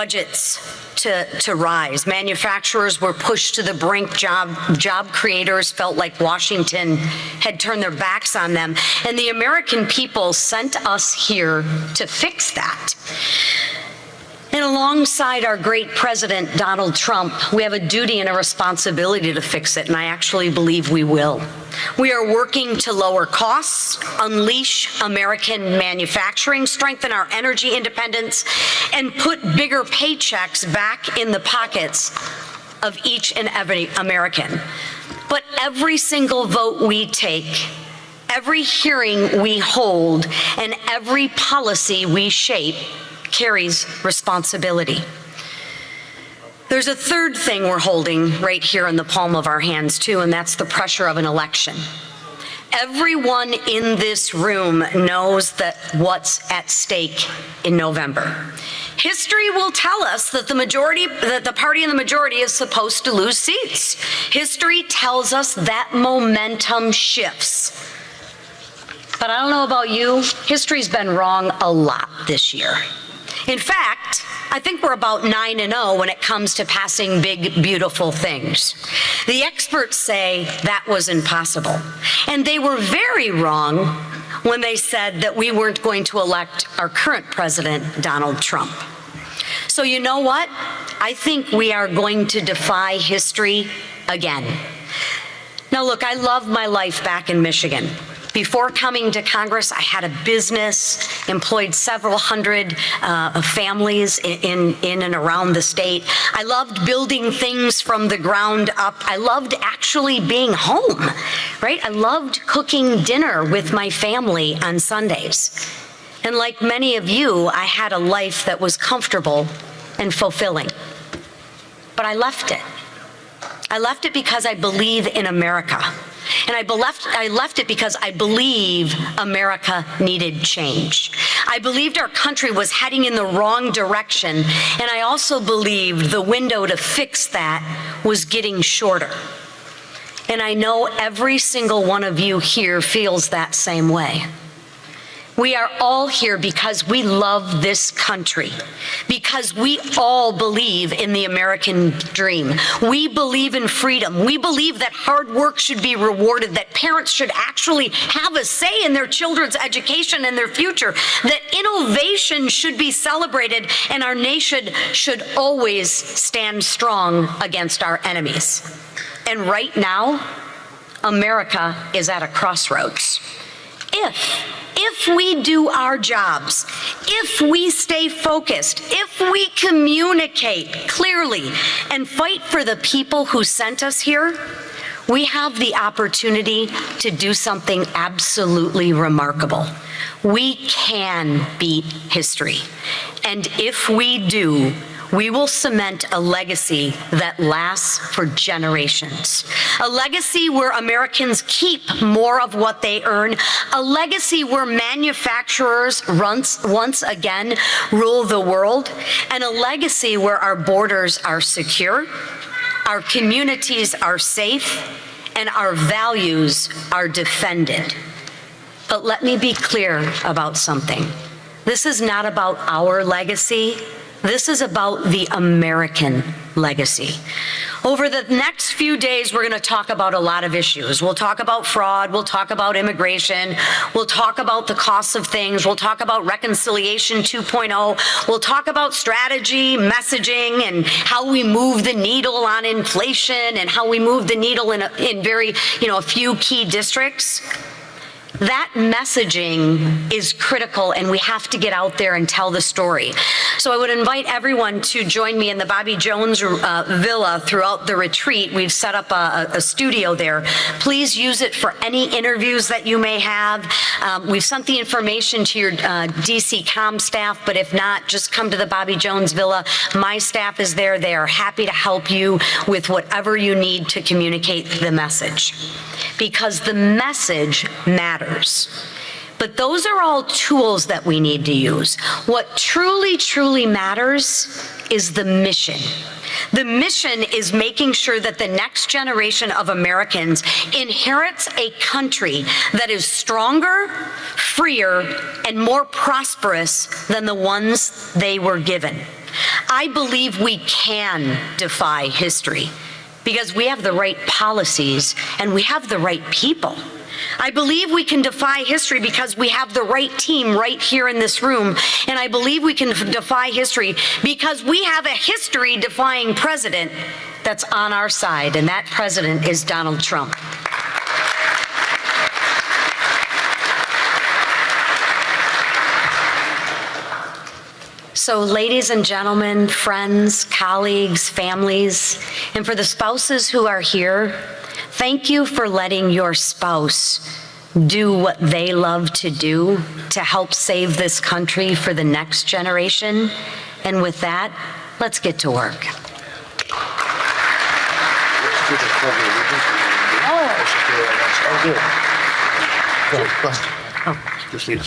budgets to rise. Manufacturers were pushed to the brink. Job creators felt like Washington had turned their backs on them. And the American people sent us here to fix that. And alongside our great president, Donald Trump, we have a duty and a responsibility to fix it, and I actually believe we will. We are working to lower costs, unleash American manufacturing, strengthen our energy independence, and put bigger paychecks back in the pockets of each and every American. But every single vote we take, every hearing we hold, and every policy we shape carries responsibility. There's a third thing we're holding right here in the palm of our hands too, and that's the pressure of an election. Everyone in this room knows that what's at stake in November. History will tell us that the party in the majority is supposed to lose seats. History tells us that momentum shifts. But I don't know about you, history's been wrong a lot this year. In fact, I think we're about 9-0 when it comes to passing big, beautiful things. The experts say that was impossible. And they were very wrong when they said that we weren't going to elect our current president, Donald Trump. So you know what? I think we are going to defy history again. Now look, I love my life back in Michigan. Before coming to Congress, I had a business, employed several hundred families in and around the state. I loved building things from the ground up. I loved actually being home, right? I loved cooking dinner with my family on Sundays. And like many of you, I had a life that was comfortable and fulfilling. But I left it. I left it because I believe in America. And I left it because I believe America needed change. I believed our country was heading in the wrong direction, and I also believed the window to fix that was getting shorter. And I know every single one of you here feels that same way. We are all here because we love this country, because we all believe in the American dream. We believe in freedom. We believe that hard work should be rewarded, that parents should actually have a say in their children's education and their future, that innovation should be celebrated, and our nation should always stand strong against our enemies. And right now, America is at a crossroads. If we do our jobs, if we stay focused, if we communicate clearly and fight for the people who sent us here, we have the opportunity to do something absolutely remarkable. We can beat history. And if we do, we will cement a legacy that lasts for generations. A legacy where Americans keep more of what they earn. A legacy where manufacturers once again rule the world. And a legacy where our borders are secure, our communities are safe, and our values are defended. But let me be clear about something. This is not about our legacy. This is about the American legacy. Over the next few days, we're going to talk about a lot of issues. We'll talk about fraud. We'll talk about immigration. We'll talk about the costs of things. We'll talk about reconciliation 2.0. We'll talk about strategy, messaging, and how we move the needle on inflation and how we move the needle in a few key districts. That messaging is critical, and we have to get out there and tell the story. So I would invite everyone to join me in the Bobby Jones Villa throughout the retreat. We've set up a studio there. Please use it for any interviews that you may have. We've sent the information to your DC comm staff, but if not, just come to the Bobby Jones Villa. My staff is there. They are happy to help you with whatever you need to communicate the message, because the message matters. But those are all tools that we need to use. What truly, truly matters is the mission. The mission is making sure that the next generation of Americans inherits a country that is stronger, freer, and more prosperous than the ones they were given. I believe we can defy history because we have the right policies and we have the right people. I believe we can defy history because we have the right team right here in this room, and I believe we can defy history because we have a history-defying president that's on our side, and that president is Donald Trump. So, ladies and gentlemen, friends, colleagues, families, and for the spouses who are here, thank you for letting your spouse do what they love to do to help save this country for the next generation. And with that, let's get to work.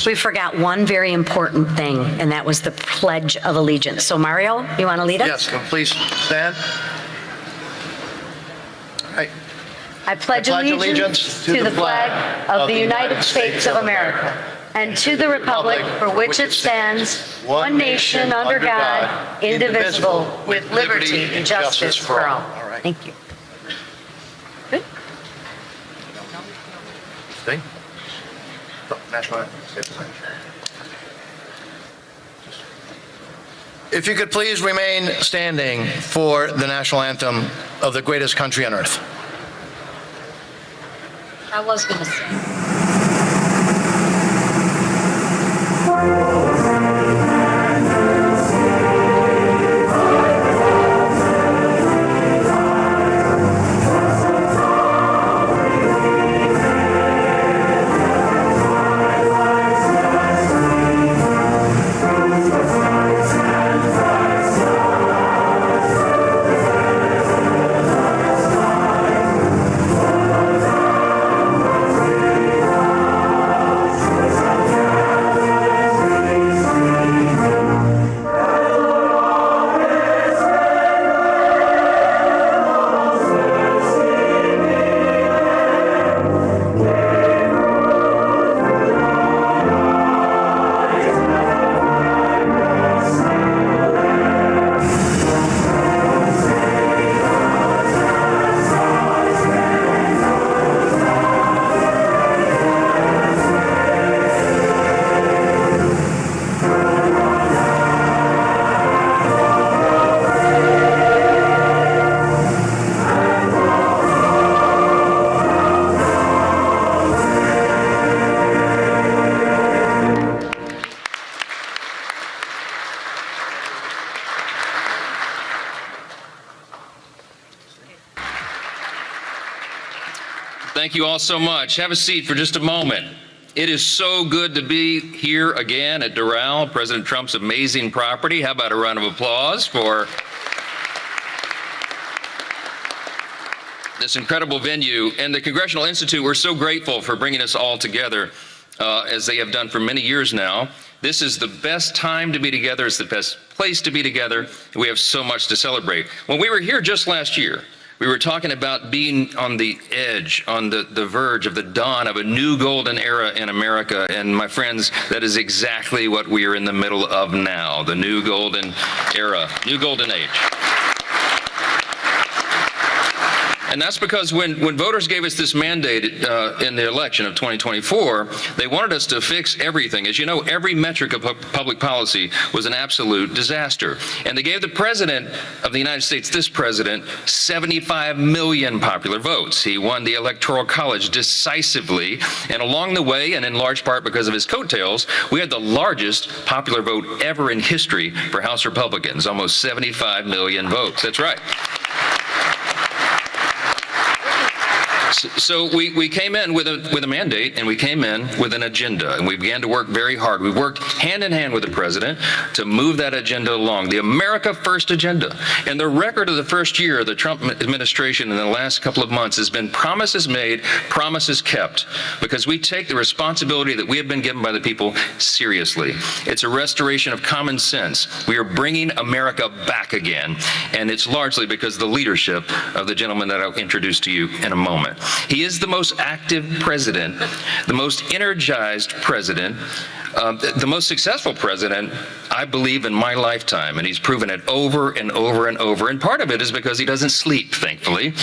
We forgot one very important thing, and that was the Pledge of Allegiance. So, Mario, you want to lead us? Yes, please stand. All right. I pledge allegiance to the flag of the United States of America and to the republic for which it stands, one nation under God, indivisible, with liberty and justice for all. Thank you. Good. Stay. National anthem. If you could please remain standing for the national anthem of the greatest country on earth. I was going to say. Thank you all so much. Have a seat for just a moment. It is so good to be here again at Doral, President Trump's amazing property. How about a round of applause for this incredible venue? And the Congressional Institute, we're so grateful for bringing us all together as they have done for many years now. This is the best time to be together. It's the best place to be together. And we have so much to celebrate. When we were here just last year, we were talking about being on the edge, on the verge of the dawn of a new golden era in America. And my friends, that is exactly what we are in the middle of now, the new golden era, new golden age. And that's because when voters gave us this mandate in the election of 2024, they wanted us to fix everything. As you know, every metric of public policy was an absolute disaster. And they gave the President of the United States, this President, 75 million popular votes. He won the Electoral College decisively. And along the way, and in large part because of his coattails, we had the largest popular vote ever in history for House Republicans, almost 75 million votes. That's right. So we came in with a mandate, and we came in with an agenda, and we began to work very hard. We worked hand in hand with the President to move that agenda along, the America First agenda. And the record of the first year of the Trump administration in the last couple of months has been promises made, promises kept, because we take the responsibility that we have been given by the people seriously. It's a restoration of common sense. We are bringing America back again, and it's largely because of the leadership of the gentleman that I'll introduce to you in a moment. moment. He is the most active president, the most energized president, the most successful president, I believe, in my lifetime, and he's proven it over and over and over. And part of it is because he doesn't sleep, thankfully.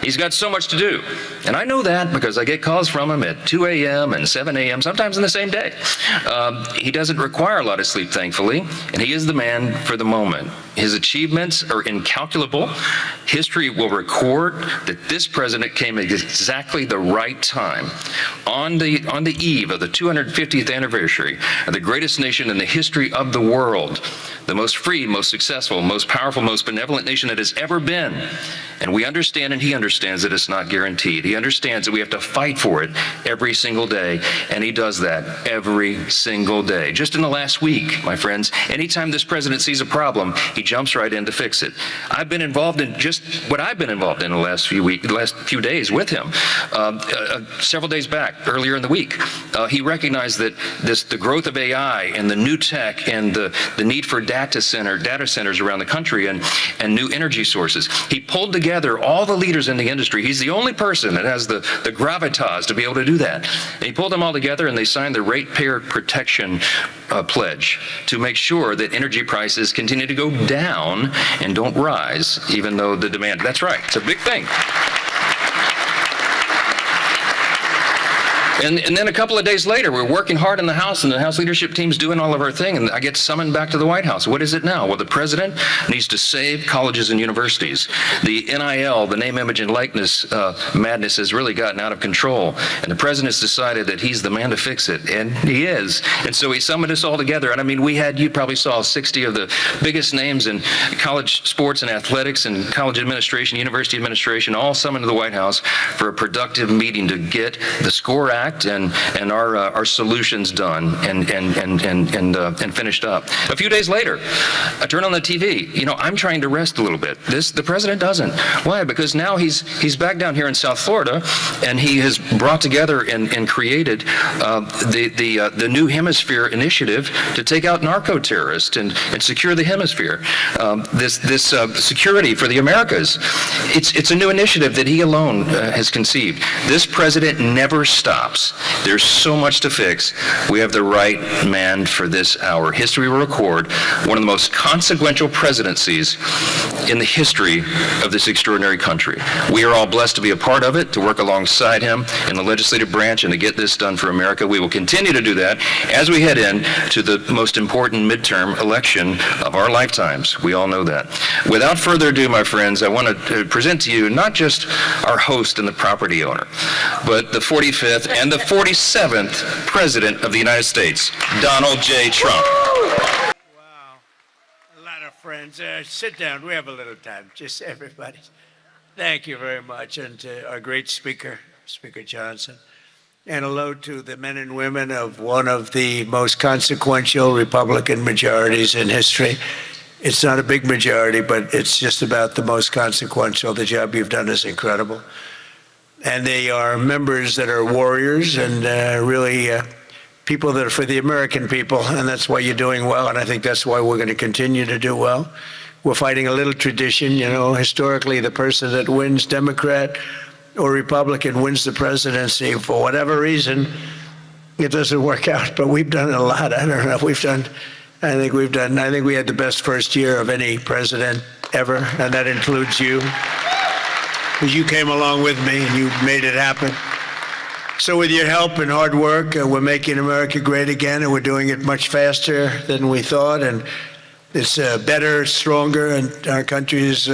He's got so much to do. And I know that because I get calls from him at 2 a.m. and 7 a.m., sometimes in the same day. He doesn't require a lot of sleep, thankfully, and he is the man for the moment. His achievements are incalculable. History will record that this president came at exactly the right time, on the eve of the 250th anniversary of the greatest nation in the history of the world, the most free, most successful, most powerful, most benevolent nation that has ever been. And we understand, and he understands, that it's not guaranteed. He understands that we have to fight for it every single day, and he does that every single day. Just in the last week, my friends, anytime this president sees a problem, he jumps right in to fix it. I've been involved in just what I've been involved in the last few days with him. Several days back, earlier in the week, he recognized that the growth of AI and the new tech and the need for data centers around the country and new energy sources. He pulled together all the leaders in the industry. He's the only person that has the gravitas to be able to do that. And he pulled them all together, and they signed the Ratepayer Protection Pledge to make sure that energy prices continue to go down and don't rise, even though the demand. That's right. It's a big thing. And then a couple of days later, we're working hard in the House, and the House leadership team's doing all of our thing, and I get summoned back to the White House. What is it now? Well, the president needs to save colleges and universities. The NIL, the name, image, and likeness madness has really gotten out of control, and the president's decided that he's the man to fix it, and he is. And so he summoned us all together, and I mean, you probably saw 60 of the biggest names in college sports and athletics and college administration, university administration, all summoned to the White House for a productive meeting to get the SCORE Act and our solutions done and finished up. A few days later, I turn on the TV. You know, I'm trying to rest a little bit. The president doesn't. Why? Because now he's back down here in South Florida, and he has brought together and created the New Hemisphere initiative to take out narco-terrorists and secure the hemisphere. This security for the Americas. It's a new initiative that he alone has conceived. This president never stops. There's so much to fix. We have the right man for this hour. History will record one of the most consequential presidencies in the history of this extraordinary country. We are all blessed to be a part of it, to work alongside him in the legislative branch and to get this done for America. We will continue to do that as we head in to the most important midterm election of our lifetimes. We all know that. Without further ado, my friends, I want to present to you not just our host and the property owner, but the 45th and the 47th President of the United States, Donald J. Trump. Wow, a lot of friends. Sit down, we have a little time, just everybody. Thank you very much, and to our great speaker, Speaker Johnson. And hello to the men and women of one of the most consequential Republican majorities in history. It's not a big majority, but it's just about the most consequential. The job you've done is incredible. And they are members that are warriors and really people that are for the American people, and that's why you're doing well, and I think that's why we're going to continue to do well. We're fighting a little tradition, you know, historically the person that wins, Democrat or Republican, wins the presidency. For whatever reason, it doesn't work out, but we've done a lot. I don't know, I think we had the best first year of any president ever, and that includes you. You came along with me and you made it happen. So with your help and hard work, we're making America great again, and we're doing it much faster than we thought, and it's better, stronger, and our country is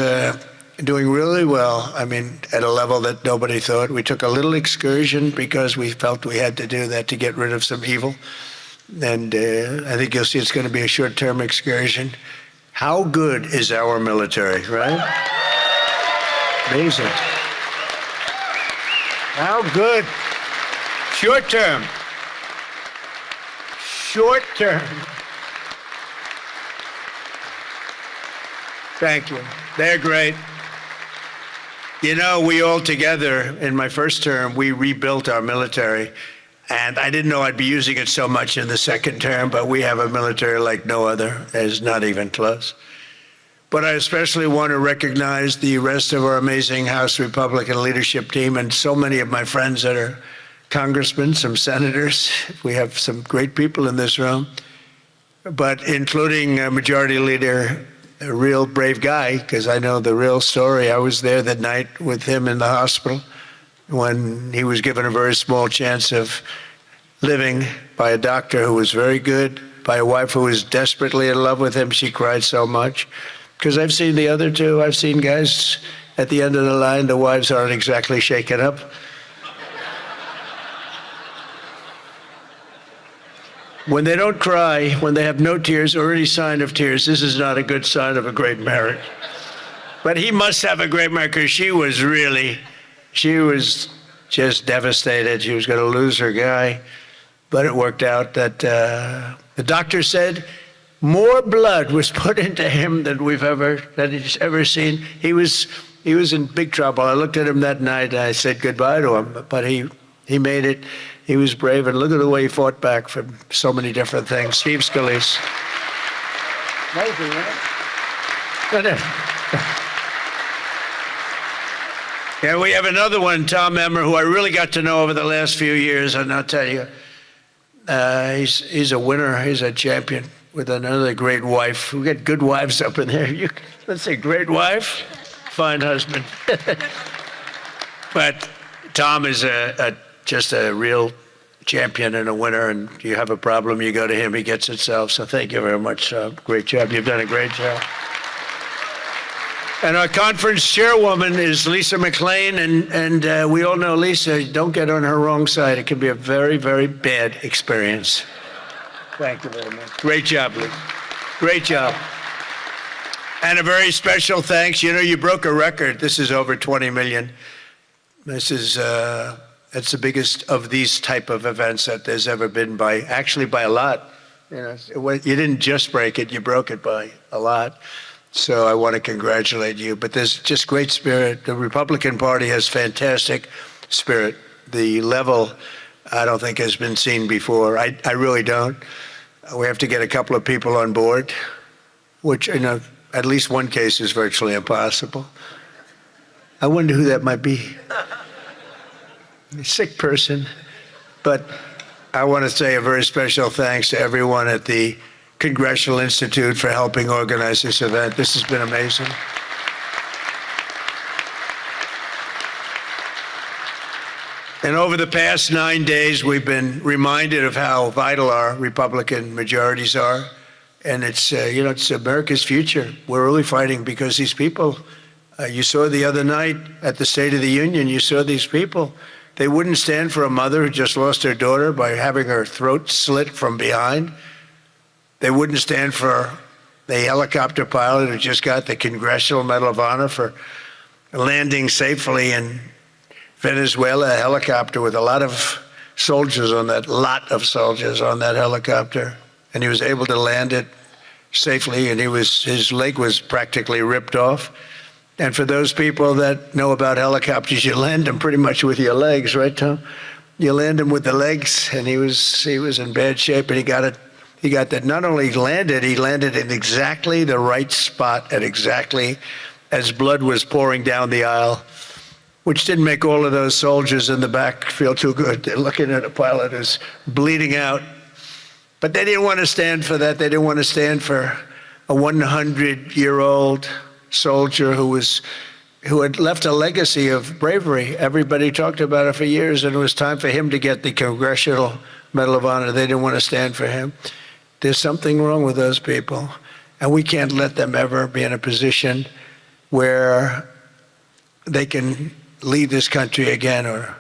doing really well. I mean, at a level that nobody thought. We took a little excursion because we felt we had to do that to get rid of some evil, and I think you'll see it's going to be a short-term excursion. How good is our military, right? Amazing. How good. Short term. Short term. Thank you. They're great. You know, we all together, in my first term, we rebuilt our military. And I didn't know I'd be using it so much in the second term, but we have a military like no other. It's not even close. But I especially want to recognize the rest of our amazing House Republican leadership team and so many of my friends that are congressmen, some senators. We have some great people in this room, but including Majority Leader, a real brave guy, because I know the real story. I was there that night with him in the hospital when he was given a very small chance of living by a doctor who was very good, by a wife who was desperately in love with him. She cried so much. Because I've seen the other two. I've seen guys at the end of the line, the wives aren't exactly shaken up. When they don't cry, when they have no tears or any sign of tears, this is not a good sign of a great marriage. But he must have a great marriage, because she was just devastated. She was going to lose her guy. But it worked out that the doctor said more blood was put into him than he's ever seen. He was in big trouble. I looked at him that night and I said goodbye to him, but he made it. He was brave, and look at the way he fought back from so many different things. Steve Scalise. Amazing, right? Yeah, we have another one, Tom Emmer, who I really got to know over the last few years, and I'll tell you, he's a winner. He's a champion with another great wife. We got good wives up in there. Let's say great wife, fine husband. But Tom is just a real champion and a winner, and you have a problem, you go to him, he gets it solved. So thank you very much. Great job. You've done a great job. And our conference chairwoman is Lisa McLean, and we all know Lisa. Don't get on her wrong side. It can be a very, very bad experience. Thank you very much. Great job, Lisa. Great job. And a very special thanks. You know, you broke a record. This is over 20 million. This is that's the biggest of these type of events that there's ever been, by a lot. You know, you didn't just break it; you broke it by a lot. So I want to congratulate you. But there's just great spirit. The Republican Party has fantastic spirit. The level, I don't think, has been seen before. I really don't. We have to get a couple of people on board, which, in at least one case, is virtually impossible. I wonder who that might be. A sick person. But I want to say a very special thanks to everyone at the Congressional Institute for helping organize this event. This has been amazing. And over the past 9 days, we've been reminded of how vital our Republican majorities are. And it's, it's America's future. We're really fighting because these people, you saw the other night at the State of the Union, you saw these people. They wouldn't stand for a mother who just lost her daughter by having her throat slit from behind. They wouldn't stand for the helicopter pilot who just got the Congressional Medal of Honor for landing safely in Venezuela, a helicopter with a lot of soldiers on that helicopter. And he was able to land it safely, and his leg was practically ripped off. And for those people that know about helicopters, you land them pretty much with your legs, right, Tom? You land them with the legs, and he was in bad shape, and he got it. He got that. Not only landed, he landed in exactly the right spot at exactly as blood was pouring down the aisle, which didn't make all of those soldiers in the back feel too good. They're looking at a pilot who's bleeding out. But they didn't want to stand for that. They didn't want to stand for a 100-year-old soldier who had left a legacy of bravery. Everybody talked about it for years, and it was time for him to get the Congressional Medal of Honor. They didn't want to stand for him. There's something wrong with those people, and we can't let them ever be in a position where they can lead this country again or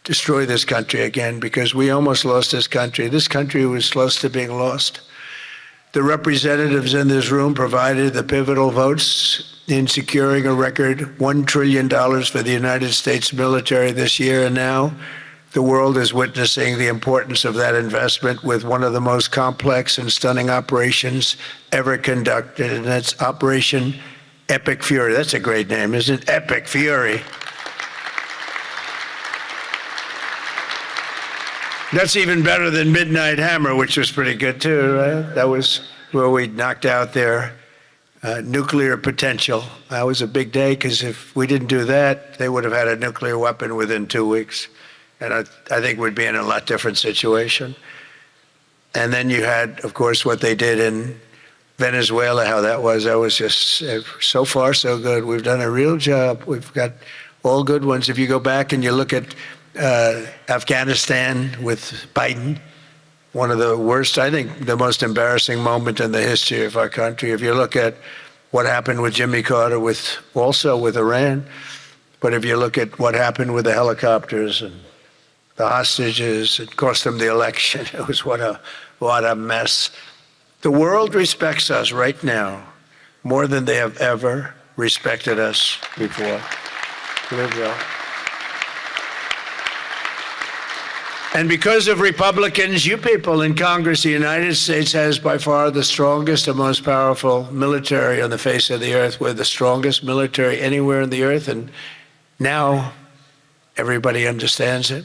destroy this country again, because we almost lost this country. This country was close to being lost. The representatives in this room provided the pivotal votes in securing a record $1 trillion for the United States military this year, and now the world is witnessing the importance of that investment with one of the most complex and stunning operations ever conducted, and that's Operation Epic Fury. That's a great name, isn't it? Epic Fury. That's even better than Midnight Hammer, which was pretty good too, right? That was where we knocked out their nuclear potential. That was a big day because if we didn't do that, they would have had a nuclear weapon within 2 weeks. And I think we'd be in a lot different situation. And then you had, of course, what they did in Venezuela, how that was just so far so good. We've done a real job. We've got all good ones. If you go back and you look at Afghanistan with Biden, one of the worst, I think the most embarrassing moment in the history of our country. If you look at what happened with Jimmy Carter, also with Iran, but if you look at what happened with the helicopters and the hostages, it cost them the election. It was what a mess. The world respects us right now more than they have ever respected us before. And because of Republicans, you people in Congress, the United States has by far the strongest and most powerful military on the face of the earth. We're the strongest military anywhere on the earth, and now everybody understands it.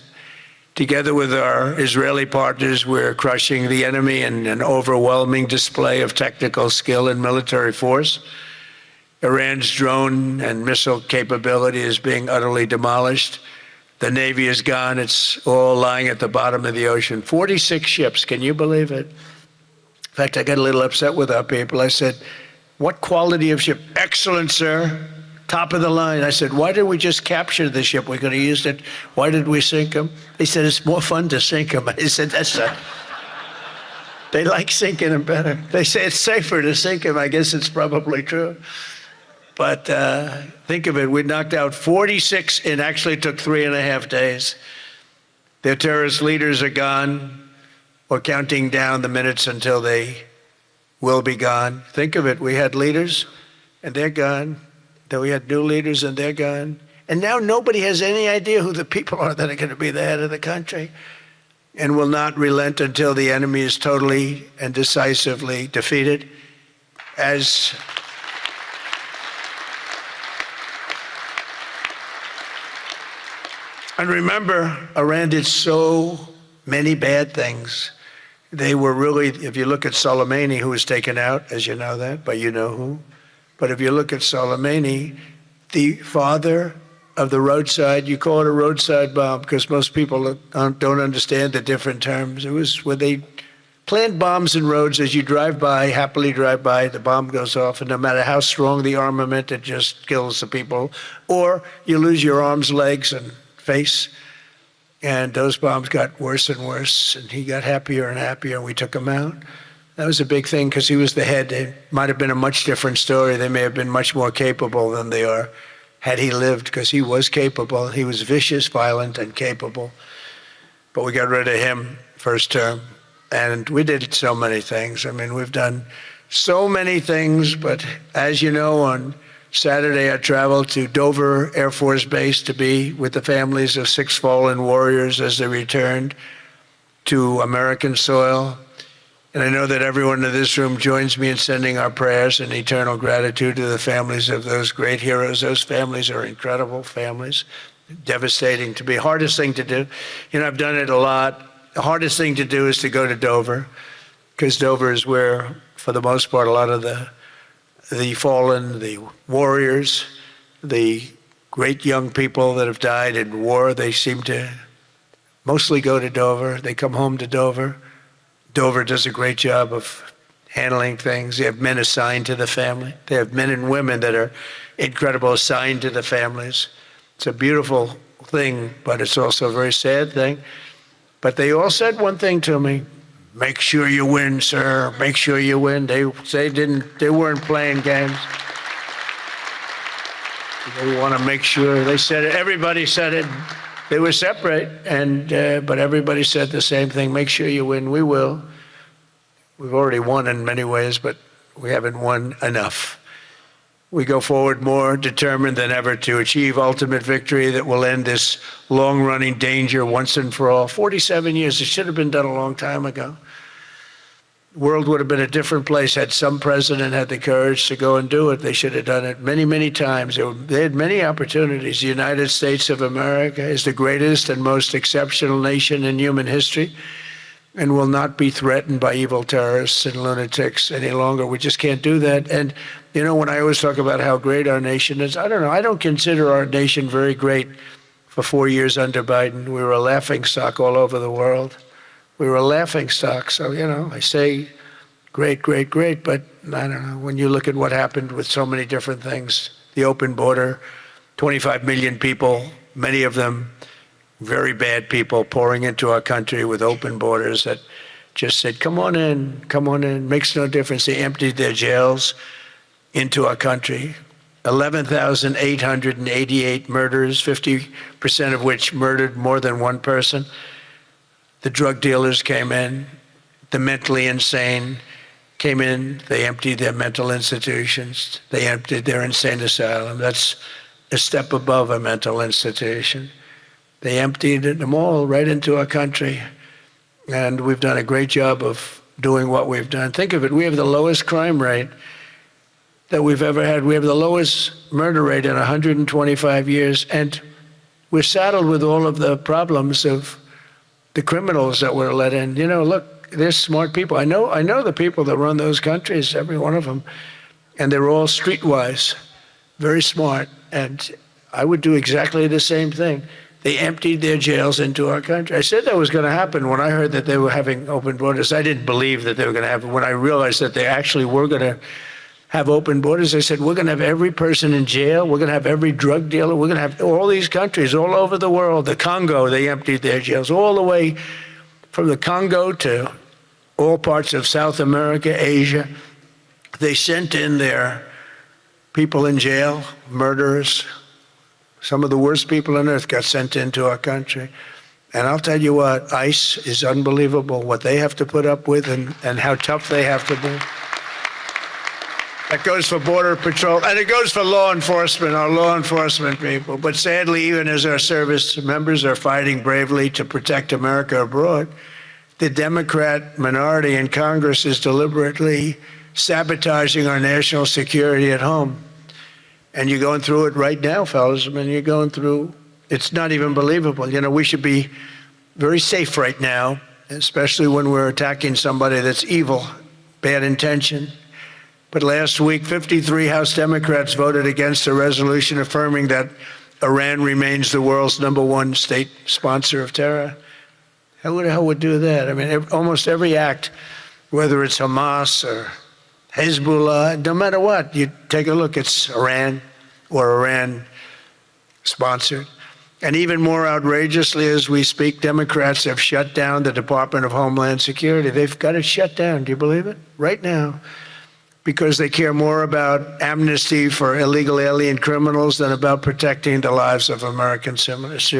Together with our Israeli partners, we're crushing the enemy in an overwhelming display of technical skill and military force. Iran's drone and missile capability is being utterly demolished. The Navy is gone. It's all lying at the bottom of the ocean. 46 ships. Can you believe it? In fact, I got a little upset with our people. I said, what quality of ship? Excellent, sir. Top of the line. I said, why did we just capture the ship? We could have used it. Why did we sink them? They said, it's more fun to sink them. I said, that's not. They like sinking them better. They say it's safer to sink them. I guess it's probably true. But think of it, we knocked out 46, and actually took 3.5 days. Their terrorist leaders are gone. We're counting down the minutes until they will be gone. Think of it, we had leaders, and they're gone. Then we had new leaders, and they're gone. And now nobody has any idea who the people are that are going to be the head of the country, and will not relent until the enemy is totally and decisively defeated. And remember, Iran did so many bad things. They were really, if you look at Soleimani, who was taken out, as you know that, but you know who. But if you look at Soleimani, the father of the roadside, you call it a roadside bomb because most people don't understand the different terms. It was where they plant bombs in roads. As you drive by, happily drive by, the bomb goes off, and no matter how strong the armament, it just kills the people. Or you lose your arms, legs, and face. And those bombs got worse and worse, and he got happier and happier, and we took him out. That was a big thing because he was the head. It might have been a much different story. They may have been much more capable than they are had he lived, because he was capable. He was vicious, violent, and capable. But we got rid of him first term. And we did so many things. I mean, we've done so many things, but as you know, on Saturday, I traveled to Dover Air Force Base to be with the families of 6 fallen warriors as they returned to American soil. And I know that everyone in this room joins me in sending our prayers and eternal gratitude to the families of those great heroes. Those families are incredible families, devastating to be. Hardest thing to do, I've done it a lot. The hardest thing to do is to go to Dover, because Dover is where, for the most part, a lot of the fallen, the warriors, the great young people that have died in war, they seem to mostly go to Dover. They come home to Dover. Dover does a great job of handling things. They have men assigned to the family. They have men and women that are incredible, assigned to the families. It's a beautiful thing, but it's also a very sad thing. But they all said one thing to me: make sure you win, sir. Make sure you win. They weren't playing games. They want to make sure. They said it. Everybody said it. They were separate, but everybody said the same thing: make sure you win. We will. We've already won in many ways, but we haven't won enough. We go forward more determined than ever to achieve ultimate victory that will end this long-running danger once and for all. 47 years, it should have been done a long time ago. The world would have been a different place had some president had the courage to go and do it. They should have done it many, many times. They had many opportunities. The United States of America is the greatest and most exceptional nation in human history, and will not be threatened by evil terrorists and lunatics any longer. We just can't do that. And You know, when I always talk about how great our nation is, I don't know. I don't consider our nation very great for 4 years under Biden. We were a laughingstock all over the world. We were a laughingstock. So, you know, I say great, great, great, but I don't know. When you look at what happened with so many different things, the open border, 25 million people, many of them very bad people pouring into our country with open borders that just said, come on in, makes no difference. They emptied their jails into our country. 11,888 murders, 50% of which murdered more than one person. The drug dealers came in, the mentally insane came in, they emptied their mental institutions, they emptied their insane asylum. That's a step above a mental institution. They emptied them all right into our country. And we've done a great job of doing what we've done. Think of it, we have the lowest crime rate that we've ever had. We have the lowest murder rate in 125 years, and we're saddled with all of the problems of the criminals that were let in. You know, look, they're smart people. I know the people that run those countries, every one of them, and they're all streetwise, very smart, and I would do exactly the same thing. They emptied their jails into our country. I said that was going to happen when I heard that they were having open borders. I didn't believe that they were going to have it. When I realized that they actually were going to have open borders, I said, we're going to have every person in jail. We're going to have every drug dealer. We're going to have all these countries all over the world. The Congo, they emptied their jails all the way from the Congo to all parts of South America, Asia. They sent in their people in jail, murderers. Some of the worst people on earth got sent into our country. And I'll tell you what, ICE is unbelievable, what they have to put up with and how tough they have to be. That goes for Border Patrol, and it goes for law enforcement, our law enforcement people. But sadly, even as our service members are fighting bravely to protect America abroad, the Democrat minority in Congress is deliberately sabotaging our national security at home. And you're going through it right now, fellas. I mean, you're going through, it's not even believable. You know, we should be very safe right now, especially when we're attacking somebody that's evil, bad intention. But last week, 53 House Democrats voted against a resolution affirming that Iran remains the world's #1 state sponsor of terror. Who the hell would do that? I mean, almost every act, whether it's Hamas or Hezbollah, no matter what, you take a look, it's Iran or Iran sponsored. And even more outrageously, as we speak, Democrats have shut down the Department of Homeland Security. They've got it shut down. Do you believe it? Right now. Because they care more about amnesty for illegal alien criminals than about protecting the lives of American citizens.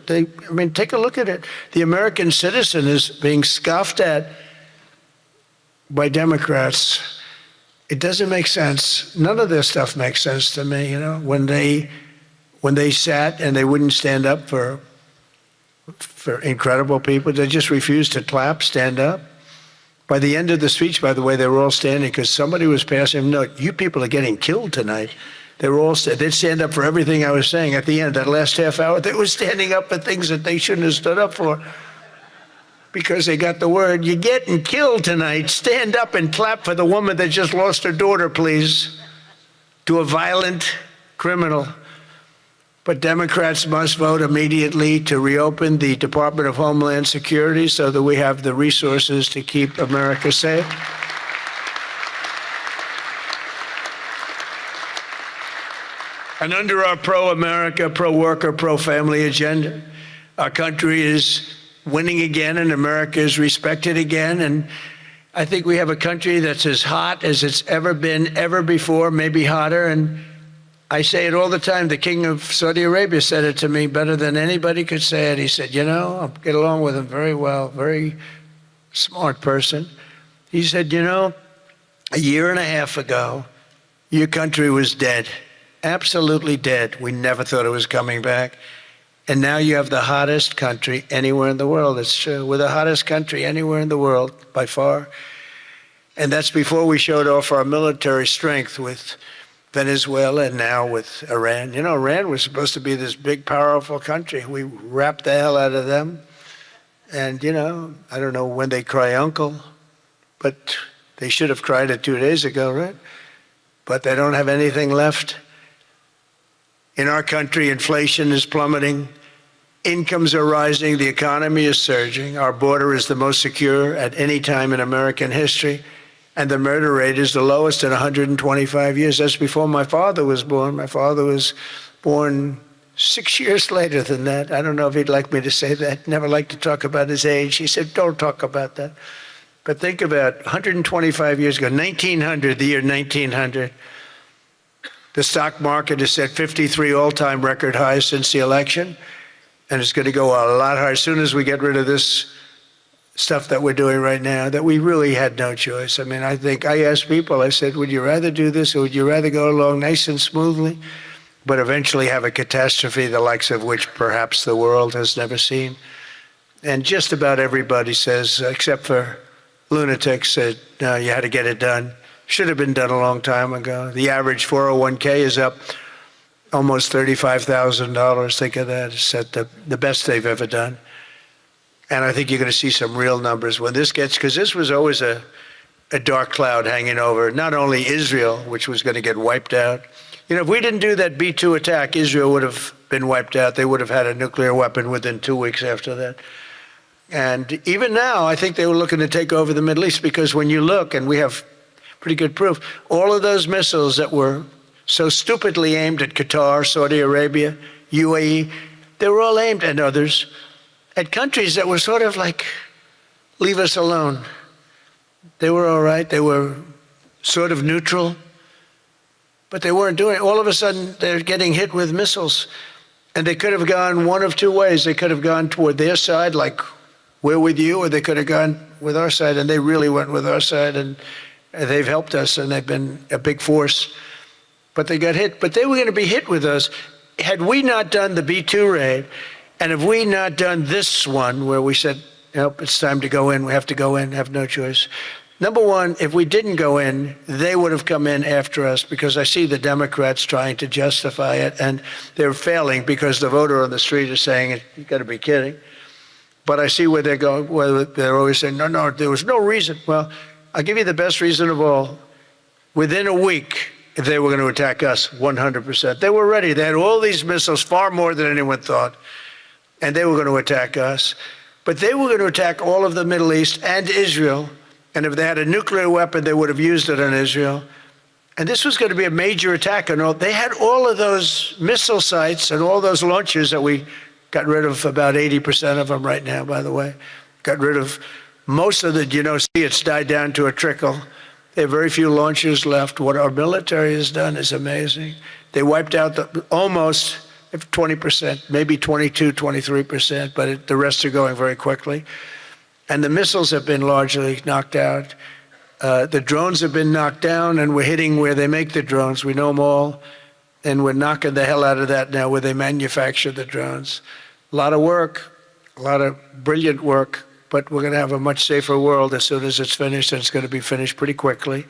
I mean, take a look at it. The American citizen is being scoffed at by Democrats. It doesn't make sense. None of this stuff makes sense to me, you know, when they sat and they wouldn't stand up for incredible people. They just refused to clap, stand up. By the end of the speech, by the way, they were all standing because somebody was passing them. No, you people are getting killed tonight. They were all they'd stand up for everything I was saying. At the end, that last half hour, they were standing up for things that they shouldn't have stood up for because they got the word, you're getting killed tonight. Stand up and clap for the woman that just lost her daughter, please, to a violent criminal. But Democrats must vote immediately to reopen the Department of Homeland Security so that we have the resources to keep America safe. And under our pro-America, pro-worker, pro-family agenda, our country is winning again and America is respected again. And I think we have a country that's as hot as it's ever been, ever before, maybe hotter. And I say it all the time. The king of Saudi Arabia said it to me better than anybody could say it. He said, you know, I get along with him very well, very smart person. He said, you know, a year and a half ago, your country was dead, absolutely dead. We never thought it was coming back. And now you have the hottest country anywhere in the world. It's true. We're the hottest country anywhere in the world, by far. And that's before we showed off our military strength with Venezuela and now with Iran. You know, Iran was supposed to be this big, powerful country. We wrapped the hell out of them. And, you know, I don't know when they cry uncle, but they should have cried it 2 days ago, right? but they don't have anything left. In our country, inflation is plummeting. Incomes are rising. The economy is surging. Our border is the most secure at any time in American history. And the murder rate is the lowest in 125 years. That's before my father was born. My father was born 6 years later than that. I don't know if he'd like me to say that. Never liked to talk about his age. He said, don't talk about that. But think about 125 years ago, 1900, the year 1900. The stock market has set 53 all-time record highs since the election, and it's going to go a lot higher as soon as we get rid of this stuff that we're doing right now, that we really had no choice. I mean, I think I asked people, I said, would you rather do this or would you rather go along nice and smoothly, but eventually have a catastrophe the likes of which perhaps the world has never seen? And just about everybody says, except for lunatics, said, no, you had to get it done. Should have been done a long time ago. The average 401k is up almost $35,000. Think of that. It's at the best they've ever done. And I think you're going to see some real numbers when this gets, because this was always a dark cloud hanging over not only Israel, which was going to get wiped out. You know, if we didn't do that B-2 attack, Israel would have been wiped out. They would have had a nuclear weapon within 2 weeks after that. And even now, I think they were looking to take over the Middle East, because when you look, and we have pretty good proof, all of those missiles that were so stupidly aimed at Qatar, Saudi Arabia, UAE, they were all aimed at others, at countries that were sort of like, leave us alone. They were all right. They were sort of neutral, but they weren't doing it. All of a sudden, they're getting hit with missiles. And they could have gone one of two ways. They could have gone toward their side, like, we're with you, or they could have gone with our side, and they really went with our side, and they've helped us, and they've been a big force. But they got hit. But they were going to be hit with us. Had we not done the B-2 raid, and if we not done this one where we said, nope, it's time to go in, we have to go in, have no choice. Number one, if we didn't go in, they would have come in after us, because I see the Democrats trying to justify it, and they're failing because the voter on the street is saying, you've got to be kidding. But I see where they're going, where they're always saying, no, there was no reason. Well, I'll give you the best reason of all. Within a week, if they were going to attack us, 100%. They were ready. They had all these missiles, far more than anyone thought, and they were going to attack us. But they were going to attack all of the Middle East and Israel, and if they had a nuclear weapon, they would have used it on Israel. And this was going to be a major attack. And they had all of those missile sites and all those launchers that we got rid of, about 80% of them right now, by the way. Got rid of most of the, see, it's died down to a trickle. There are very few launchers left. What our military has done is amazing. They wiped out almost 20%, maybe 22, 23%, but the rest are going very quickly. And the missiles have been largely knocked out. The drones have been knocked down, and we're hitting where they make the drones. We know them all, and we're knocking the hell out of that now where they manufacture the drones. A lot of work, a lot of brilliant work, but we're going to have a much safer world as soon as it's finished, and it's going to be finished pretty quickly.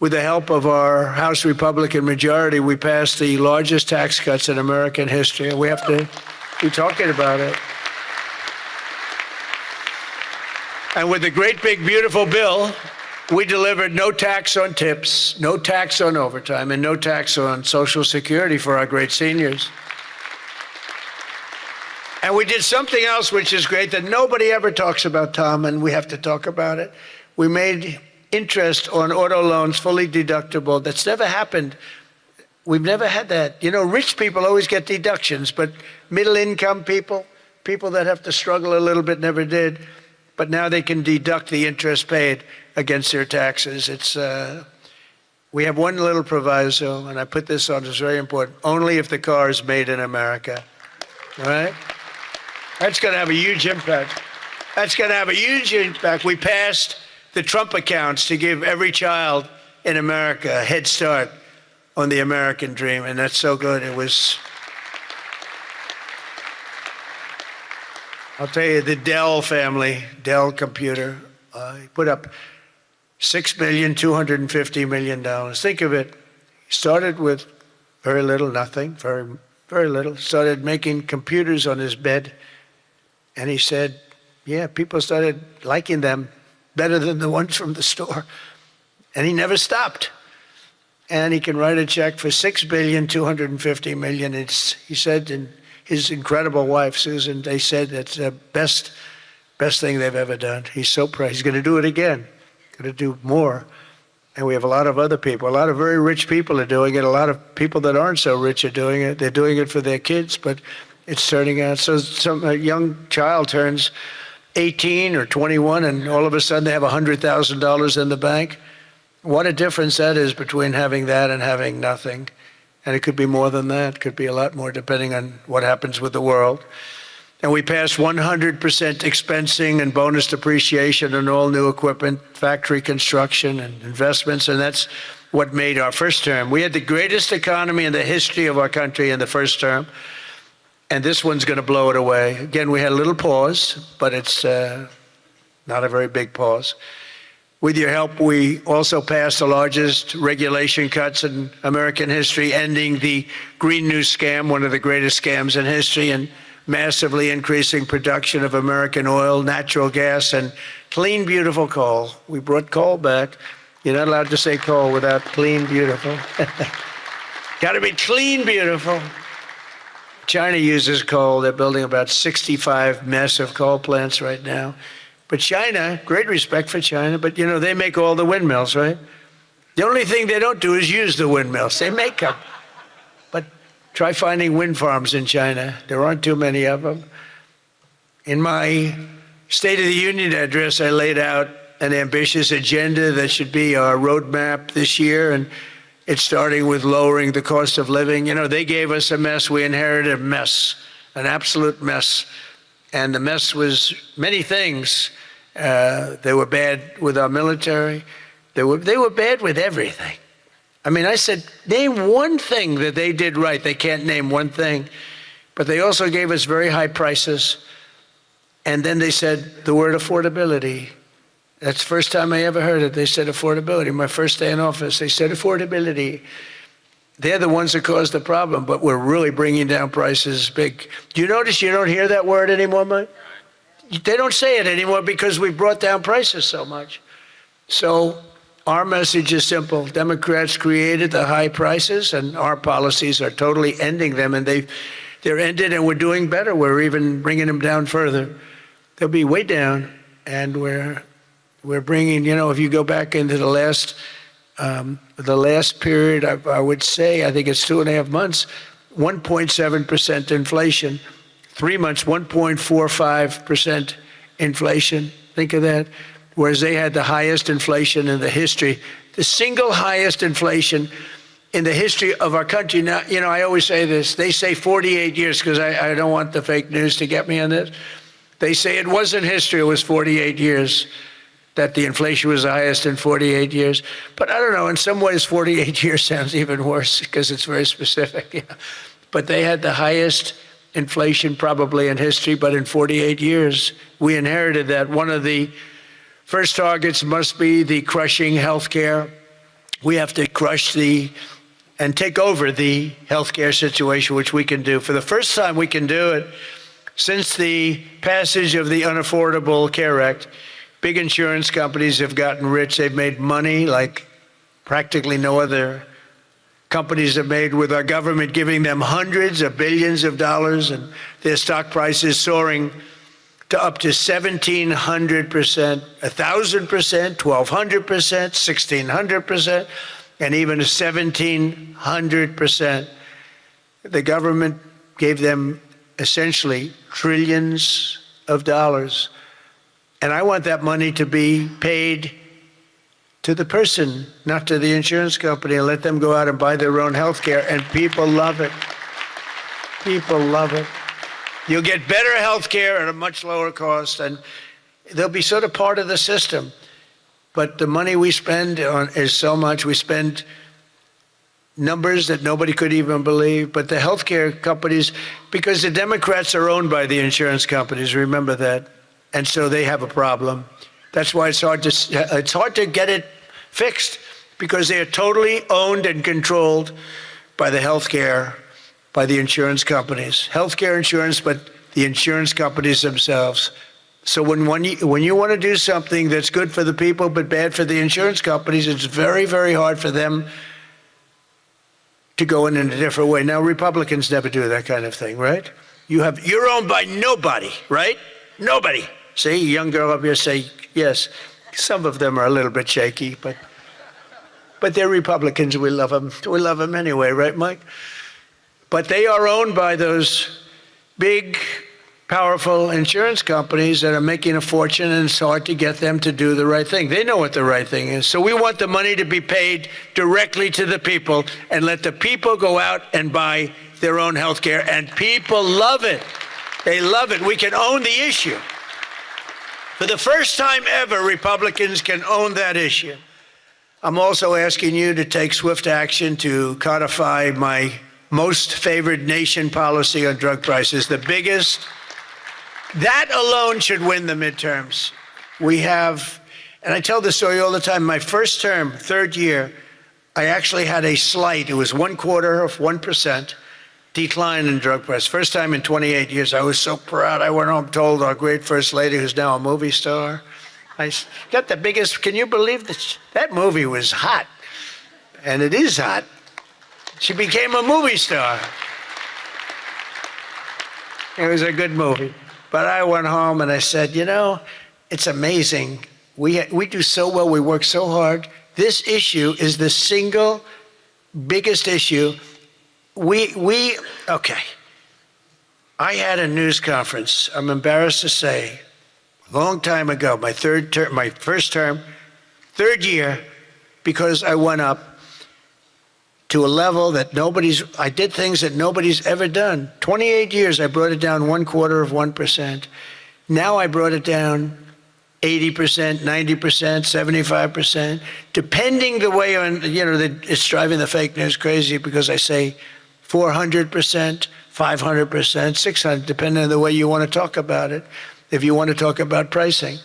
With the help of our House Republican majority, we passed the largest tax cuts in American history, and we have to be talking about it. And with the great, big, beautiful bill, we delivered no tax on tips, no tax on overtime, and no tax on Social Security for our great seniors. And we did something else which is great that nobody ever talks about, Tom, and we have to talk about it. We made interest on auto loans fully deductible. That's never happened. We've never had that. Rich people always get deductions, but middle-income people, people that have to struggle a little bit, never did. But now they can deduct the interest paid against their taxes. We have one little proviso, and I put this on, it's very important, only if the car is made in America, all right? That's going to have a huge impact. That's going to have a huge impact. We passed the Trump accounts to give every child in America a head start on the American dream, and that's so good. It was, I'll tell you, the Dell family, Dell computer, put up $6.25 billion. Think of it. He started with very little, nothing, very, very little. Started making computers on his bed. And he said, yeah, people started liking them better than the ones from the store. And he never stopped. and he can write a check for $6,250,000,000. He said, and his incredible wife, Susan, they said that's the best thing they've ever done. He's so proud. He's going to do it again, going to do more. And we have a lot of other people. A lot of very rich people are doing it. A lot of people that aren't so rich are doing it. They're doing it for their kids, but it's turning out. So a young child turns 18 or 21, and all of a sudden they have $100,000 in the bank. What a difference that is between having that and having nothing. And it could be more than that. It could be a lot more depending on what happens with the world. And we passed 100% expensing and bonus depreciation on all new equipment, factory construction and investments, and that's what made our first term. We had the greatest economy in the history of our country in the first term, and this one's going to blow it away. Again, we had a little pause, but it's not a very big pause. With your help, we also passed the largest regulation cuts in American history, ending the Green New Scam, one of the greatest scams in history, and massively increasing production of American oil, natural gas, and clean, beautiful coal. We brought coal back. You're not allowed to say coal without clean, beautiful. Got to be clean, beautiful. China uses coal. They're building about 65 massive coal plants right now. But China, great respect for China, but you know, they make all the windmills, right? The only thing they don't do is use the windmills. They make them. But try finding wind farms in China. There aren't too many of them. In my State of the Union address, I laid out an ambitious agenda that should be our roadmap this year, and it's starting with lowering the cost of living. You know, they gave us a mess. We inherited a mess, an absolute mess. And the mess was many things. They were bad with our military. They were bad with everything. I mean, I said, name one thing that they did right. They can't name one thing. But they also gave us very high prices. And then they said the word affordability. That's the first time I ever heard it. They said affordability. My first day in office, they said affordability. They're the ones that caused the problem, but we're really bringing down prices big. Do you notice you don't hear that word anymore, Mike? They don't say it anymore because we brought down prices so much. So our message is simple. Democrats created the high prices, and our policies are totally ending them, and they're ended, and we're doing better. We're even bringing them down further. They'll be way down, and we're bringing, you know, if you go back into the last period, I would say, I think it's 2.5 months, 1.7% inflation. 3 months, 1.45% inflation. Think of that. Whereas they had the highest inflation in the history, the single highest inflation in the history of our country. Now, you know, I always say this. They say 48 years because I don't want the fake news to get me on this. They say it wasn't history, it was 48 years. That the inflation was the highest in 48 years. But I don't know, in some ways 48 years sounds even worse because it's very specific. Yeah. But they had the highest inflation probably in history, but in 48 years, we inherited that. One of the first targets must be the crushing healthcare. We have to crush and take over the healthcare situation, which we can do. For the first time we can do it since the passage of the Unaffordable Care Act. Big insurance companies have gotten rich. They've made money like practically no other companies have made, with our government giving them hundreds of billions of dollars, and their stock prices soaring to up to 1,700%, 1,000%, 1,200%, 1,600%, and even 1,700%. The government gave them essentially trillions of dollars. And I want that money to be paid to the person, not to the insurance company, and let them go out and buy their own health care. And people love it. People love it. You'll get better health care at a much lower cost, and they'll be sort of part of the system. But the money we spend is so much. We spend numbers that nobody could even believe. But the healthcare companies, because the Democrats are owned by the insurance companies, remember that. And so they have a problem. That's why it's hard to get it fixed, because they are totally owned and controlled by the by the insurance companies. Healthcare insurance, but the insurance companies themselves. So when you want to do something that's good for the people but bad for the insurance companies, it's very, very hard for them to go in a different way. Now, Republicans never do that kind of thing, right? You're owned by nobody, right? Nobody. See, a young girl up here say yes. Some of them are a little bit shaky, but they're Republicans. We love them. We love them anyway, right, Mike? But they are owned by those big, powerful insurance companies that are making a fortune, and it's hard to get them to do the right thing. They know what the right thing is. So we want the money to be paid directly to the people and let the people go out and buy their own health care. And people love it. They love it. We can own the issue. For the first time ever, Republicans can own that issue. I'm also asking you to take swift action to codify my most favored nation policy on drug prices, the biggest. That alone should win the midterms. We have, and I tell this story all the time, my first term, third year, I actually had a slight, it was 0.25% decline in drug prices. First time in 28 years. I was so proud. I went home, told our great First Lady, who's now a movie star, I got the biggest, can you believe that? That movie was hot, and it is hot. She became a movie star. It was a good movie. But I went home and I said, you know, it's amazing. We do so well. We work so hard. This issue is the single biggest issue. Okay. I had a news conference, I'm embarrassed to say, a long time ago, my first term, third year, because I went up to a level that I did things that nobody's ever done. 28 years, I brought it down 0.25%. Now I brought it down 80%, 90%, 75%, depending the way it's driving the fake news crazy because I say 400%, 500%, 600%, depending on the way you want to talk about it, if you want to talk about pricing.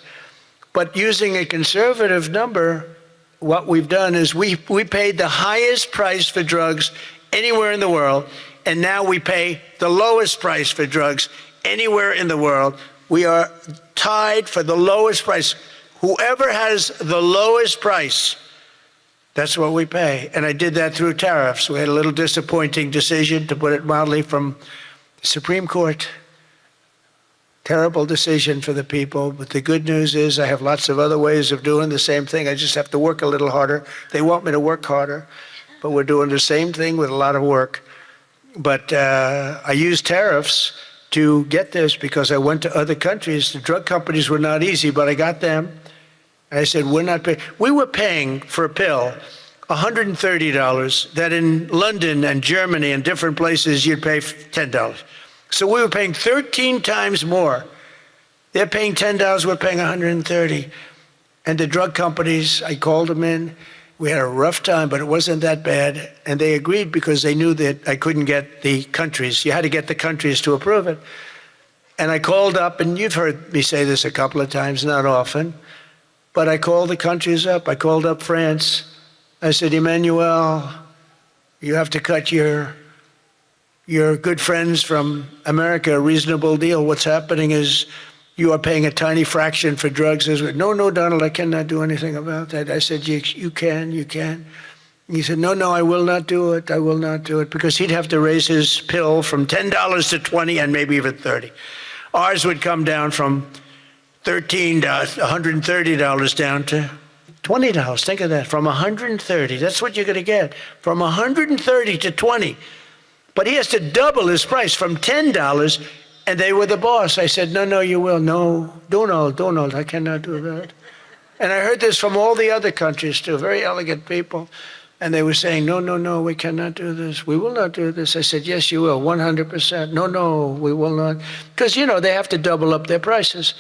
But using a conservative number, what we've done is we paid the highest price for drugs anywhere in the world, and now we pay the lowest price for drugs anywhere in the world. We are tied for the lowest price. Whoever has the lowest price, that's what we pay. And I did that through tariffs. We had a little disappointing decision, to put it mildly, from the Supreme Court. Terrible decision for the people, but the good news is I have lots of other ways of doing the same thing. I just have to work a little harder. They want me to work harder, but we're doing the same thing with a lot of work. But I used tariffs to get this because I went to other countries. The drug companies were not easy, but I got them. I said, we're not paying. We were paying for a pill $130 that in London and Germany and different places you'd pay $10. So we were paying 13 times more. They're paying $10, we're paying $130. And the drug companies, I called them in. We had a rough time, but it wasn't that bad. And they agreed because they knew that I couldn't get the countries. You had to get the countries to approve it. And I called up, and you've heard me say this a couple of times, not often, but I called the countries up. I called up France. I said, Emmanuel, you have to cut your good friends from America a reasonable deal. What's happening is you are paying a tiny fraction for drugs. No, Donald, I cannot do anything about that. I said, you can. He said, no, I will not do it. I will not do it, because he'd have to raise his pill from $10 to $20 and maybe even $30. Ours would come down from $13 to $130 down to $20. Think of that, from $130. That's what you're going to get, from $130 to $20. But he has to double his price from $10, and they were the boss. I said, no, you will. No, Donald, I cannot do that. And I heard this from all the other countries too, very elegant people. And they were saying, no, we cannot do this. We will not do this. I said, yes, you will, 100%. No, we will not. Because, they have to double up their prices.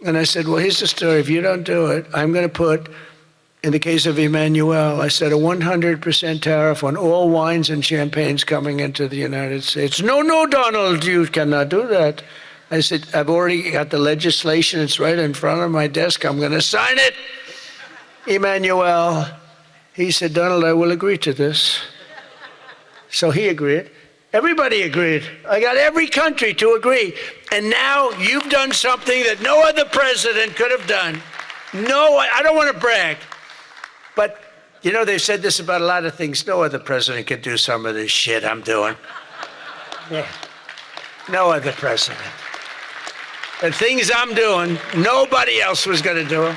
And I said, well, here's the story. If you don't do it, I'm going to put, in the case of Emmanuel, I said a 100% tariff on all wines and champagnes coming into the United States. No, Donald, you cannot do that. I said, I've already got the legislation. It's right in front of my desk. I'm going to sign it. Emmanuel, he said, Donald, I will agree to this. So he agreed. Everybody agreed. I got every country to agree. And now you've done something that no other president could have done. No, I don't want to brag. But You know, they've said this about a lot of things. No other president could do some of this shit I'm doing. Yeah. No other president. The things I'm doing, nobody else was going to do them.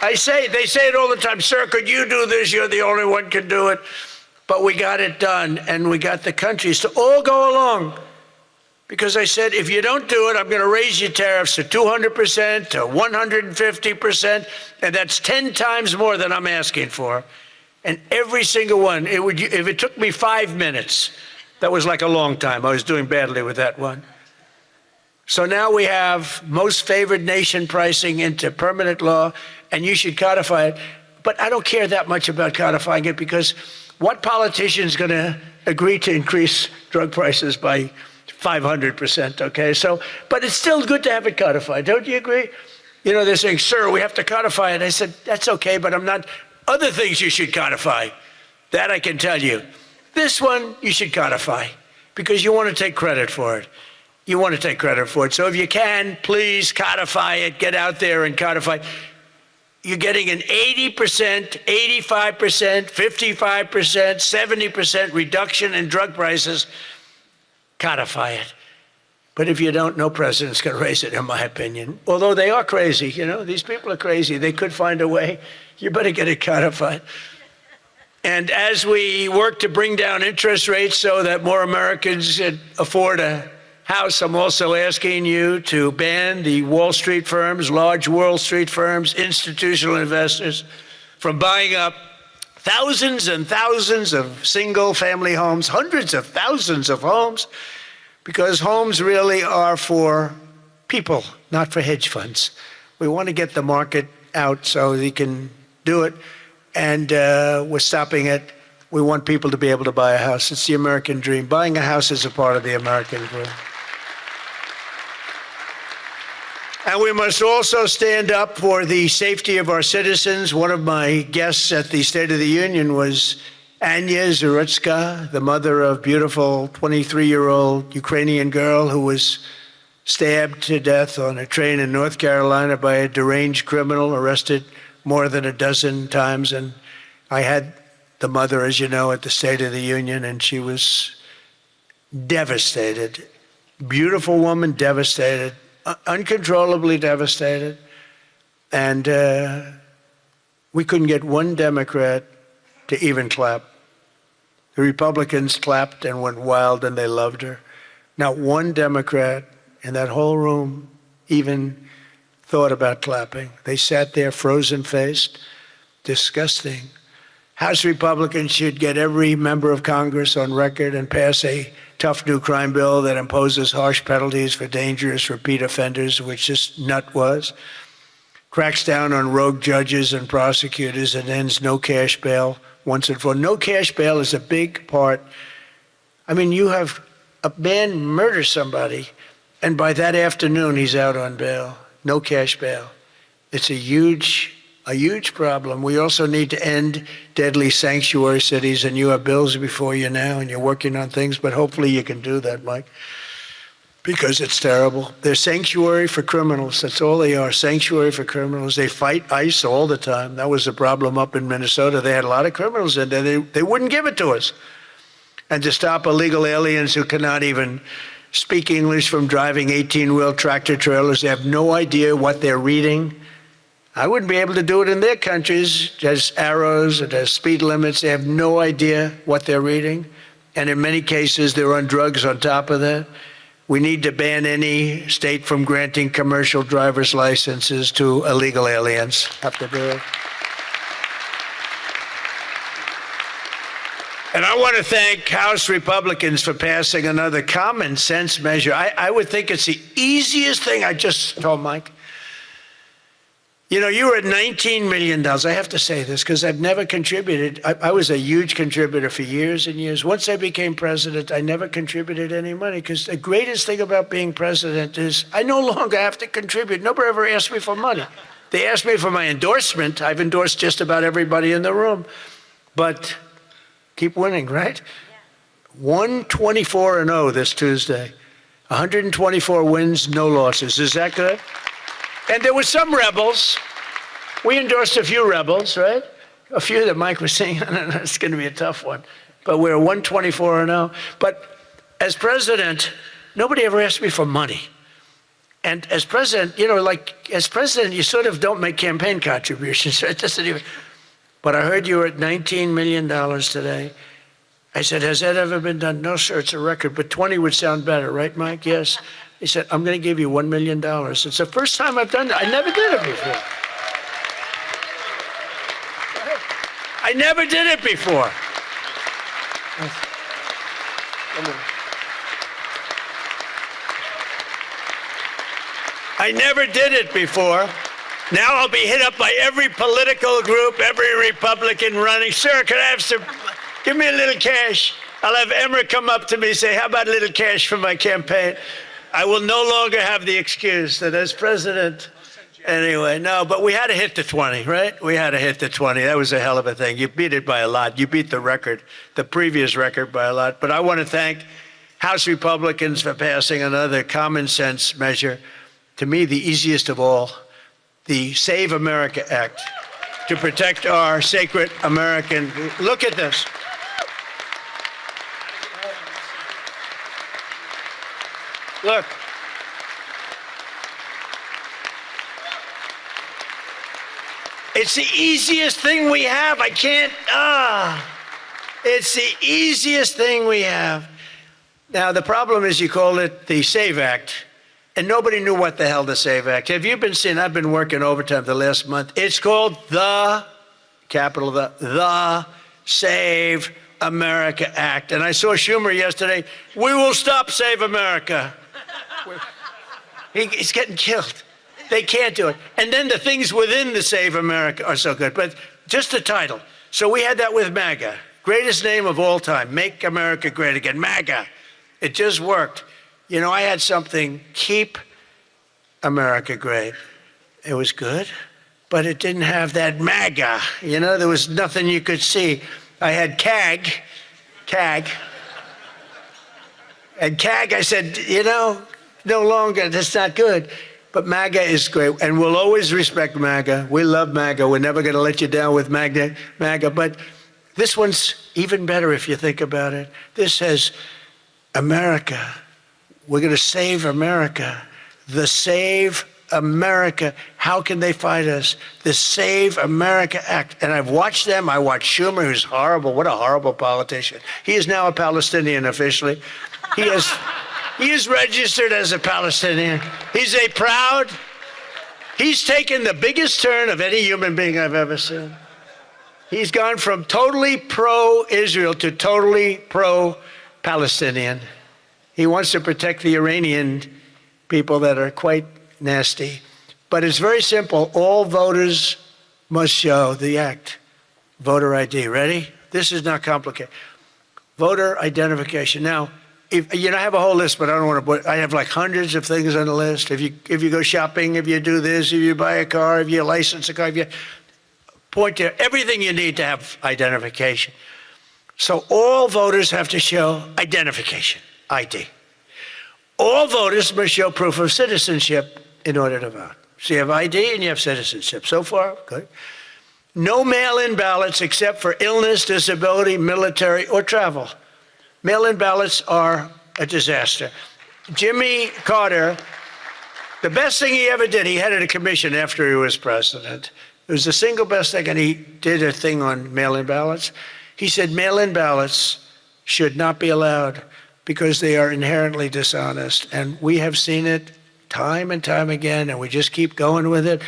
They say it all the time, sir, could you do this? You're the only one can do it. But we got it done, and we got the countries to all go along. Because I said, if you don't do it, I'm going to raise your tariffs to 200%, to 150%, and that's 10 times more than I'm asking for. And every single one, if it took me 5 minutes, that was like a long time. I was doing badly with that one. So now we have most favored nation pricing into permanent law, and you should codify it. But I don't care that much about codifying it, because what politician is going to agree to increase drug prices by 500%, okay? So, but it's still good to have it codified. Don't you agree? You know, they're saying, sir, we have to codify it. I said, that's okay, but I'm not. Other things you should codify. That I can tell you. This one you should codify, because you want to take credit for it. You want to take credit for it. So if you can, please codify it. Get out there and codify. You're getting an 80%, 85%, 55%, 70% reduction in drug prices. Codify it. But if you don't, no president's going to raise it, in my opinion. Although they are crazy, you know, these people are crazy. They could find a way. You better get it codified. And as we work to bring down interest rates so that more Americans afford a house, I'm also asking you to ban the Wall Street firms, large Wall Street firms, institutional investors from buying up thousands and thousands of single-family homes, hundreds of thousands of homes, because homes really are for people, not for hedge funds. We want to get the market out so they can do it, and we're stopping it. We want people to be able to buy a house. It's the American dream. Buying a house is a part of the American dream. And we must also stand up for the safety of our citizens. One of my guests at the State of the Union was Anya Zarutska, the mother of beautiful 23-year-old Ukrainian girl who was stabbed to death on a train in North Carolina by a deranged criminal, arrested more than a dozen times. And I had the mother, as you know, at the State of the Union, and she was devastated. Beautiful woman, devastated. Uncontrollably devastated. And we couldn't get one Democrat to even clap. The Republicans clapped and went wild, and they loved her. Not one Democrat in that whole room even thought about clapping. They sat there frozen-faced. Disgusting. House Republicans should get every member of Congress on record and pass a tough new crime bill that imposes harsh penalties for dangerous repeat offenders, which this nut was, cracks down on rogue judges and prosecutors, and ends no cash bail once and for all. No cash bail is a big part. I mean, you have a man murder somebody, and by that afternoon, he's out on bail. No cash bail. It's a huge problem. We also need to end deadly sanctuary cities, and you have bills before you now, and you're working on things, but hopefully you can do that, Mike, because it's terrible. They're sanctuary for criminals. That's all they are, sanctuary for criminals. They fight ICE all the time. That was the problem up in Minnesota. They had a lot of criminals in there. They wouldn't give it to us. And to stop illegal aliens who cannot even speak English from driving 18-wheel tractor trailers. They have no idea what they're reading. I wouldn't be able to do it in their countries. There's arrows, there's speed limits. They have no idea what they're reading. And in many cases, they're on drugs on top of that. We need to ban any state from granting commercial driver's licenses to illegal aliens. Have to do it. And I want to thank House Republicans for passing another common sense measure. I would think it's the easiest thing. I just told Mike. You know, you were at $19 million. I have to say this because I've never contributed. I was a huge contributor for years and years. Once I became president, I never contributed any money, because the greatest thing about being president is I no longer have to contribute. Nobody ever asked me for money. They asked me for my endorsement. I've endorsed just about everybody in the room. But keep winning, right? 124-0 this Tuesday. 124 wins, no losses. Is that good? And there were some rebels. We endorsed a few rebels, right? a few that Mike was saying, it's going to be a tough one. But we're 124-0. But as president, nobody ever asked me for money. And as president, as president, you sort of don't make campaign contributions. So it doesn't even. But I heard you were at $19 million today. I said, has that ever been done? No, sir, it's a record, but 20 would sound better, right, Mike? Yes. He said, I'm going to give you $1 million. It's the first time I've done that. I never did it before. I never did it before. I never did it before. Now I'll be hit up by every political group, every Republican running. Sir, can I have some, give me a little cash. I'll have Emmer come up to me and say, how about a little cash for my campaign? I will no longer have the excuse that as president, anyway, no, but we had to hit the 20, right? We had to hit the 20. That was a hell of a thing. You beat it by a lot. You beat the record, the previous record by a lot. But I want to thank House Republicans for passing another common sense measure. To me, the easiest of all, the Save America Act, to protect our sacred American. Look at this. Look. It's the easiest thing we have. I can't, it's the easiest thing we have. Now, the problem is you call it the SAVE Act, and nobody knew what the hell the SAVE Act. Have you been seeing, I've been working overtime the last month. It's called the, capital the Save America Act. And I saw Schumer yesterday, we will stop Save America. He's getting killed. They can't do it. And then the things within the Save America are so good. But just the title. So we had that with MAGA. Greatest name of all time. Make America Great Again. MAGA. It just worked. You know, I had something, Keep America Great. It was good, but it didn't have that MAGA. You know, there was nothing you could see. I had CAG. And CAG, I said, you know, no longer, that's not good. But MAGA is great, and we'll always respect MAGA. We love MAGA. We're never going to let you down with MAGA. But this one's even better if you think about it. This says, America. We're going to save America. The Save America. How can they fight us? The Save America Act. And I've watched them. I watched Schumer, who's horrible. What a horrible politician. He is now a Palestinian officially. He is registered as a Palestinian. He's taken the biggest turn of any human being I've ever seen. He's gone from totally pro-Israel to totally pro-Palestinian. He wants to protect the Iranian people that are quite nasty. But it's very simple. All voters must show the act. Voter ID. Ready? This is not complicated. Voter identification. Now, I have a whole list, but I don't want to put, I have like hundreds of things on the list. If you go shopping, if you do this, if you buy a car, if you license a car, if you point to everything you need to have identification. So all voters have to show identification, ID. All voters must show proof of citizenship in order to vote. So you have ID and you have citizenship. So far, good. No mail-in ballots except for illness, disability, military, or travel. Mail-in ballots are a disaster. Jimmy Carter, the best thing he ever did, he headed a commission after he was president. It was the single best thing, and he did a thing on mail-in ballots. He said mail-in ballots should not be allowed because they are inherently dishonest. And we have seen it time and time again, and we just keep going with it.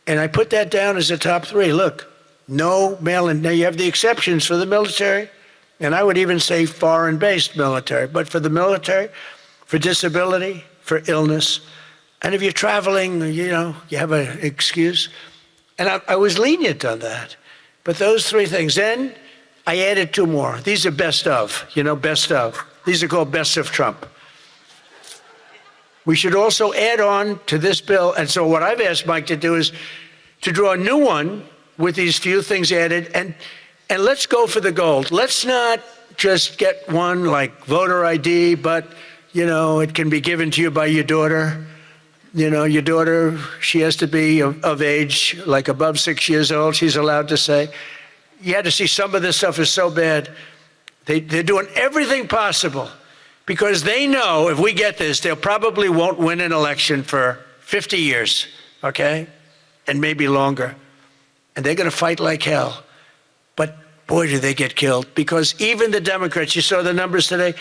And I put that down as a top three. Look, no mail-in. Now, you have the exceptions for the military, and I would even say foreign-based military. But for the military, for disability, for illness, and if you're traveling, you have an excuse. And I was lenient on that. But those three things. Then I added two more. These are best of, best of. These are called best of Trump. We should also add on to this bill. And so what I've asked Mike to do is to draw a new one with these few things added. And let's go for the gold. Let's not just get one like voter ID, but, it can be given to you by your daughter. Your daughter, she has to be of age, like above 6 years old, she's allowed to say. you had to see some of this stuff is so bad. They're doing everything possible because they know if we get this, they probably won't win an election for 50 years, okay? And maybe longer. And they're going to fight like hell. But boy, do they get killed. Because even the Democrats, you saw the numbers today,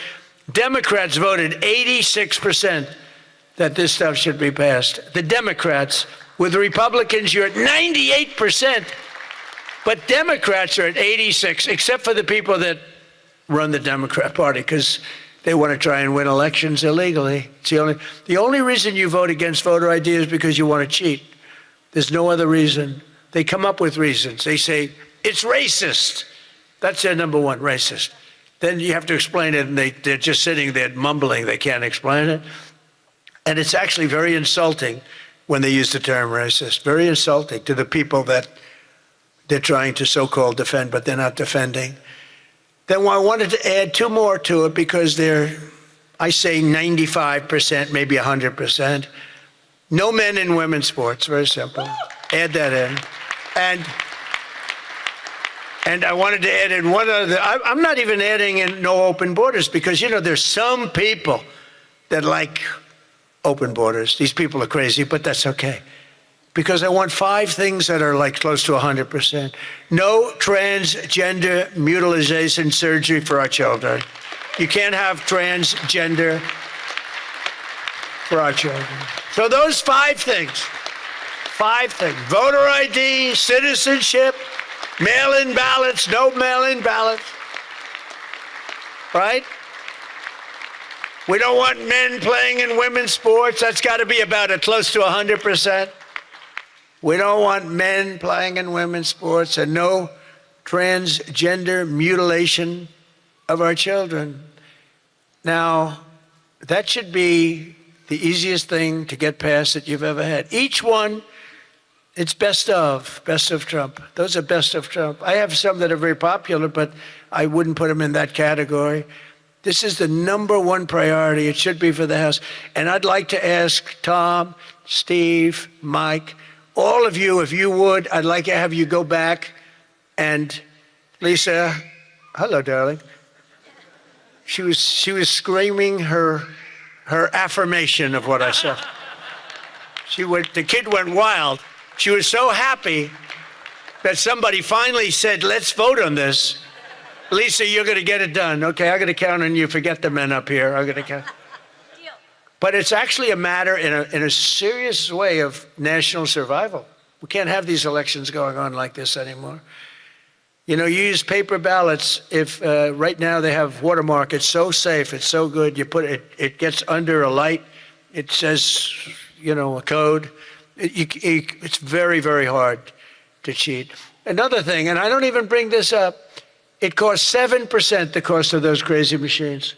Democrats voted 86% that this stuff should be passed. The Democrats, with the Republicans, you're at 98%. But Democrats are at 86, except for the people that run the Democrat Party, because they want to try and win elections illegally. It's the only reason you vote against voter ID is because you want to cheat. There's no other reason. They come up with reasons. They say, it's racist. That's their number one, racist. Then you have to explain it, and they're just sitting there mumbling. They can't explain it. And it's actually very insulting when they use the term racist. Very insulting to the people that they're trying to so-called defend, but they're not defending. Then I wanted to add two more to it because they're, I say 95%, maybe 100%. No men in women's sports, very simple. Add that in. And I wanted to add in one other, I'm not even adding in no open borders because, you know, there's some people that like open borders. These people are crazy, but that's okay. Because I want 5 things that are like close to 100%. No transgender mutilation surgery for our children. You can't have transgender for our children. So those 5 things, 5 things. Voter ID, citizenship, mail-in ballots, no mail-in ballots, right? We don't want men playing in women's sports. That's got to be about close to 100%. We don't want men playing in women's sports and no transgender mutilation of our children. Now, that should be the easiest thing to get past that you've ever had. Each one, it's best of Trump. Those are best of Trump. I have some that are very popular, but I wouldn't put them in that category. This is the number one priority. It should be for the House. And I'd like to ask Tom, Steve, Mike, all of you, if you would, I'd like to have you go back and Lisa, hello, darling. She was screaming her affirmation of what I said. The kid went wild. She was so happy that somebody finally said, let's vote on this. Lisa, you're going to get it done. Okay, I'm going to count on you. Forget the men up here. I'm going to count. But it's actually a matter in a serious way of national survival. We can't have these elections going on like this anymore. You know, you use paper ballots. If right now they have watermark, it's so safe, it's so good. You put it gets under a light. It says, you know, a code. It's very, very hard to cheat. Another thing, and I don't even bring this up, it costs 7% the cost of those crazy machines.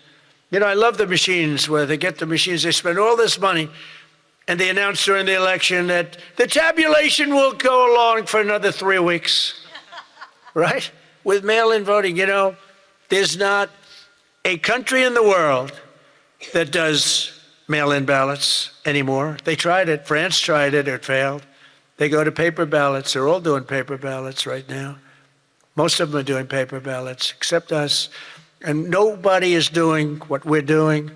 You know, I love the machines where they get the machines, they spend all this money, and they announce during the election that the tabulation will go along for another 3 weeks, right? With mail-in voting, you know, there's not a country in the world that does mail-in ballots anymore. They tried it. France tried it. It failed. They go to paper ballots. They're all doing paper ballots right now. Most of them are doing paper ballots, except us. And nobody is doing what we're doing.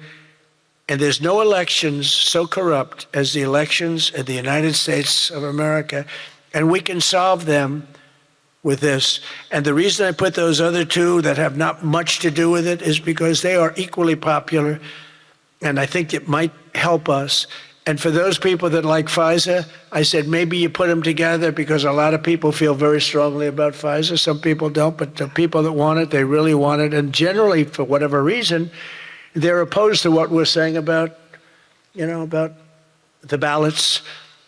And there's no elections so corrupt as the elections in the United States of America. And we can solve them with this. And the reason I put those other 2 that have not much to do with it is because they are equally popular. And I think it might help us. And for those people that like Pfizer, I said maybe you put them together because a lot of people feel very strongly about Pfizer. Some people don't, but the people that want it, they really want it. And generally, for whatever reason, they're opposed to what we're saying about, you know, about the ballots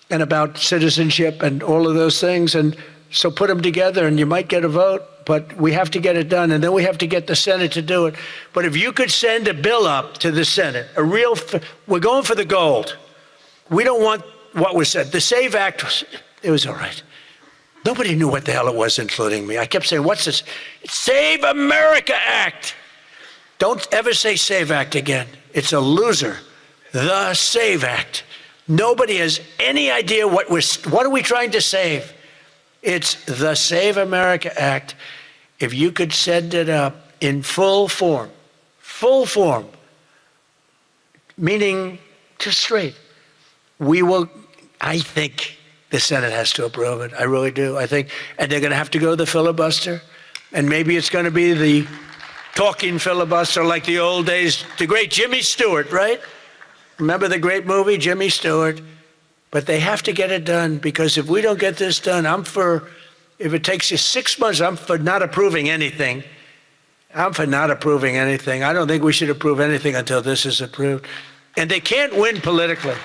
and about citizenship and all of those things. And so put them together and you might get a vote, but we have to get it done. And then we have to get the Senate to do it. But if you could send a bill up to the Senate, we're going for the gold. We don't want what was said. The SAVE Act, it was all right. Nobody knew what the hell it was, including me. I kept saying, what's this? It's Save America Act. Don't ever say SAVE Act again. It's a loser. The SAVE Act. Nobody has any idea what are we trying to save. It's the Save America Act. if you could send it up in full form, meaning just straight, we will, I think the Senate has to approve it. I really do. I think, and they're going to have to go the filibuster, and maybe it's going to be the talking filibuster like the old days, the great Jimmy Stewart, right? Remember the great movie, Jimmy Stewart? But they have to get it done, because if we don't get this done, if it takes you 6 months, I'm for not approving anything. I don't think we should approve anything until this is approved. And they can't win politically.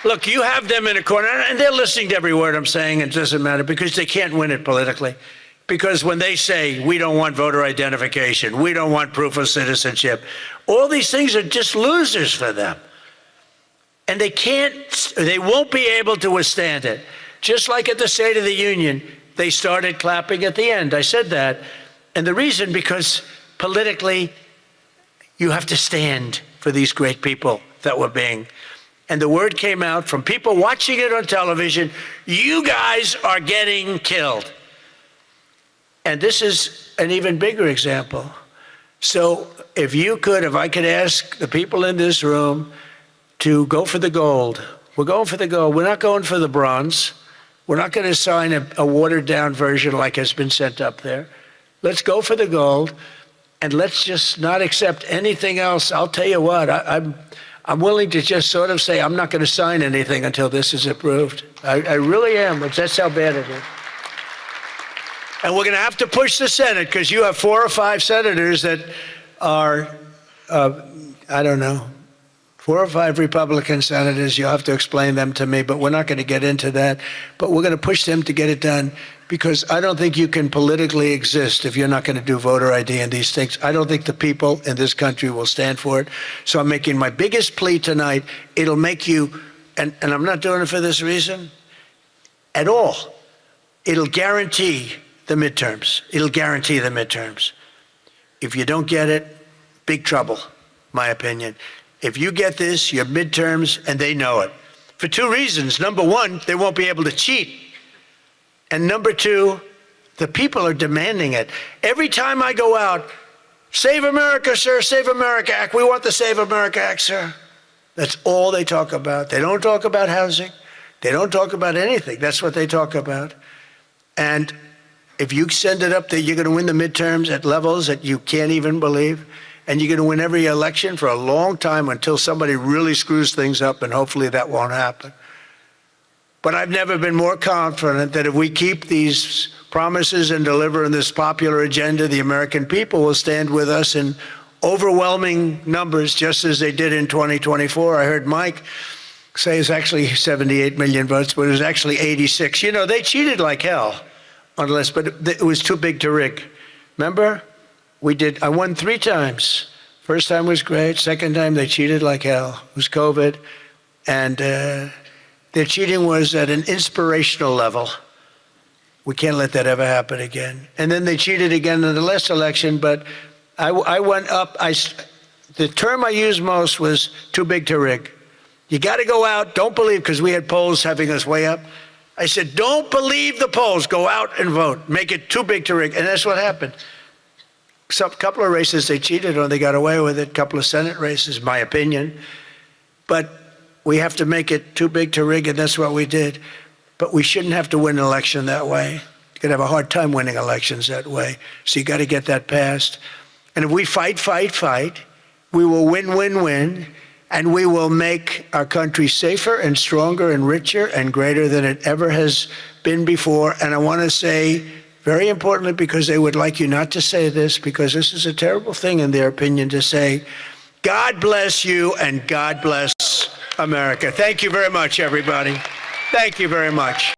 Look, you have them in a corner, and they're listening to every word I'm saying. It doesn't matter, because they can't win it politically. Because when they say, we don't want voter identification, we don't want proof of citizenship, all these things are just losers for them. And they won't be able to withstand it. Just like at the State of the Union, they started clapping at the end. I said that. And the reason, because politically, you have to stand for these great people that were being. And the word came out from people watching it on television, you guys are getting killed. And this is an even bigger example. So if I could ask the people in this room to go for the gold. We're going for the gold. We're not going for the bronze. We're not going to sign a watered down version like has been sent up there. Let's go for the gold, and let's just not accept anything else. I'll tell you what, I'm willing to just sort of say I'm not going to sign anything until this is approved. I really am. That's how bad it is. And we're going to have to push the Senate, because you have 4 or 5 senators that are, I don't know, 4 or 5 Republican senators. You'll have to explain them to me, but we're not going to get into that. But we're going to push them to get it done, because I don't think you can politically exist if you're not going to do voter ID and these things. I don't think the people in this country will stand for it. So I'm making my biggest plea tonight. It'll make you, and I'm not doing it for this reason at all. It'll guarantee the midterms. It'll guarantee the midterms. If you don't get it, big trouble, my opinion. If you get this, your midterms, and they know it. For 2 reasons. Number 1, they won't be able to cheat. And number 2, the people are demanding it. Every time I go out, Save America, sir, Save America Act. We want the Save America Act, sir. That's all they talk about. They don't talk about housing. They don't talk about anything. That's what they talk about. And if you send it up there, you're going to win the midterms at levels that you can't even believe. And you're going to win every election for a long time until somebody really screws things up, and hopefully that won't happen. But I've never been more confident that if we keep these promises and deliver on this popular agenda, the American people will stand with us in overwhelming numbers, just as they did in 2024. I heard Mike say it's actually 78 million votes, but it was actually 86. You know, they cheated like hell on the list, but it was too big to rig. Remember? I won 3 times. First time was great. Second time, they cheated like hell. It was COVID. And their cheating was at an inspirational level. We can't let that ever happen again. And then they cheated again in the last election, but I went up. The term I used most was too big to rig. You got to go out. Don't believe, because we had polls having us way up. I said, don't believe the polls. Go out and vote. Make it too big to rig. And that's what happened. A couple of races they cheated on, they got away with it. A couple of Senate races, my opinion. But we have to make it too big to rig, and that's what we did. But we shouldn't have to win an election that way. You're going to have a hard time winning elections that way. So you got to get that passed. And if we fight, we will win, and we will make our country safer and stronger and richer and greater than it ever has been before. And I want to say, very importantly, because they would like you not to say this, because this is a terrible thing in their opinion to say, God bless you and God bless America. Thank you very much, everybody. Thank you very much.